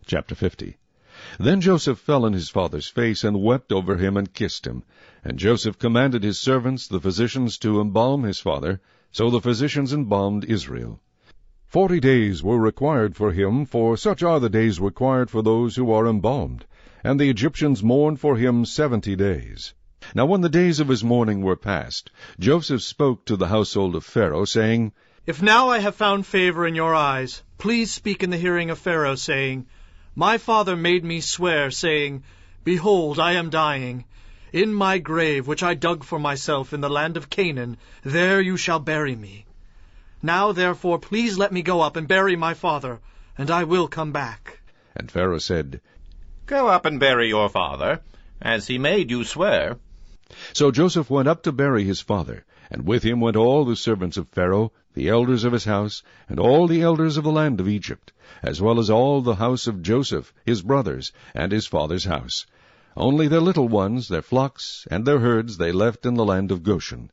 Chapter 50. Then Joseph fell on his father's face, and wept over him, and kissed him. And Joseph commanded his servants, the physicians, to embalm his father. So the physicians embalmed Israel. 40 days were required for him, for such are the days required for those who are embalmed. And the Egyptians mourned for him 70 days. Now when the days of his mourning were past, Joseph spoke to the household of Pharaoh, saying, If now I have found favor in your eyes, please speak in the hearing of Pharaoh, saying, My father made me swear, saying, Behold, I am dying. In my grave, which I dug for myself in the land of Canaan, there you shall bury me. Now therefore please let me go up and bury my father, and I will come back. And Pharaoh said, Go up and bury your father, as he made you swear. So Joseph went up to bury his father, and with him went all the servants of Pharaoh, the elders of his house, and all the elders of the land of Egypt, as well as all the house of Joseph, his brothers, and his father's house. Only their little ones, their flocks, and their herds they left in the land of Goshen.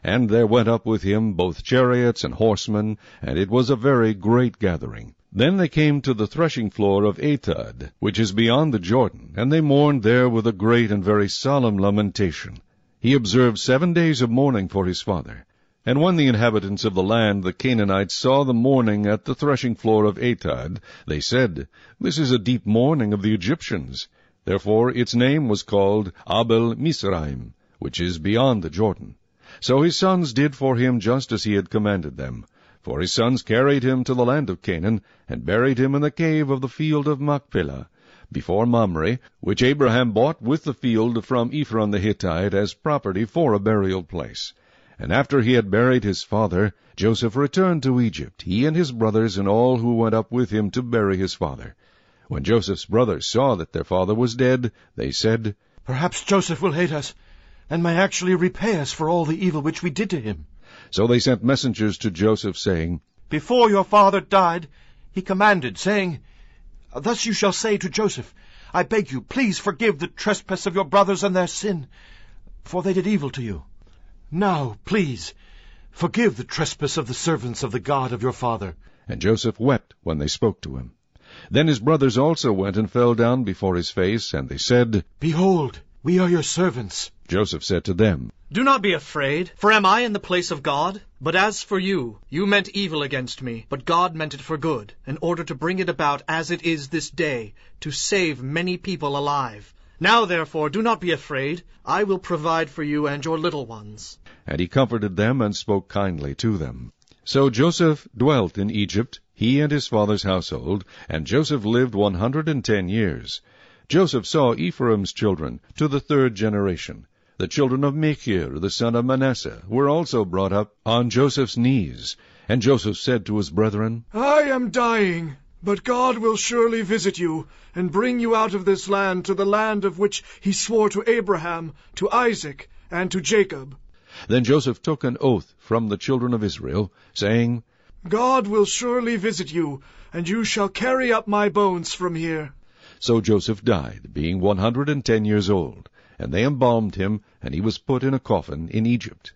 And there went up with him both chariots and horsemen, and it was a very great gathering. Then they came to the threshing floor of Atad, which is beyond the Jordan, and they mourned there with a great and very solemn lamentation. He observed 7 days of mourning for his father. And when the inhabitants of the land, the Canaanites, saw the mourning at the threshing floor of Atad, they said, This is a deep mourning of the Egyptians. Therefore its name was called Abel Mizraim, which is beyond the Jordan. So his sons did for him just as he had commanded them. For his sons carried him to the land of Canaan, and buried him in the cave of the field of Machpelah, before Mamre, which Abraham bought with the field from Ephron the Hittite as property for a burial place. And after he had buried his father, Joseph returned to Egypt, he and his brothers, and all who went up with him to bury his father. When Joseph's brothers saw that their father was dead, they said, Perhaps Joseph will hate us, and may actually repay us for all the evil which we did to him. So they sent messengers to Joseph, saying, Before your father died, he commanded, saying, Thus you shall say to Joseph, I beg you, please forgive the trespass of your brothers and their sin, for they did evil to you. Now, please, forgive the trespass of the servants of the God of your father. And Joseph wept when they spoke to him. Then his brothers also went and fell down before his face, and they said, Behold, we are your servants. Joseph said to them, Do not be afraid, for am I in the place of God? But as for you, you meant evil against me, but God meant it for good, in order to bring it about as it is this day, to save many people alive. Now therefore do not be afraid, I will provide for you and your little ones. And he comforted them and spoke kindly to them. So Joseph dwelt in Egypt, he and his father's household, and Joseph lived 110 years. Joseph saw Ephraim's children to the 3rd generation. The children of Machir, the son of Manasseh, were also brought up on Joseph's knees. And Joseph said to his brethren, I am dying, but God will surely visit you, and bring you out of this land to the land of which he swore to Abraham, to Isaac, and to Jacob. Then Joseph took an oath from the children of Israel, saying, God will surely visit you, and you shall carry up my bones from here. So Joseph died, being 110 years old. And they embalmed him, and he was put in a coffin in Egypt.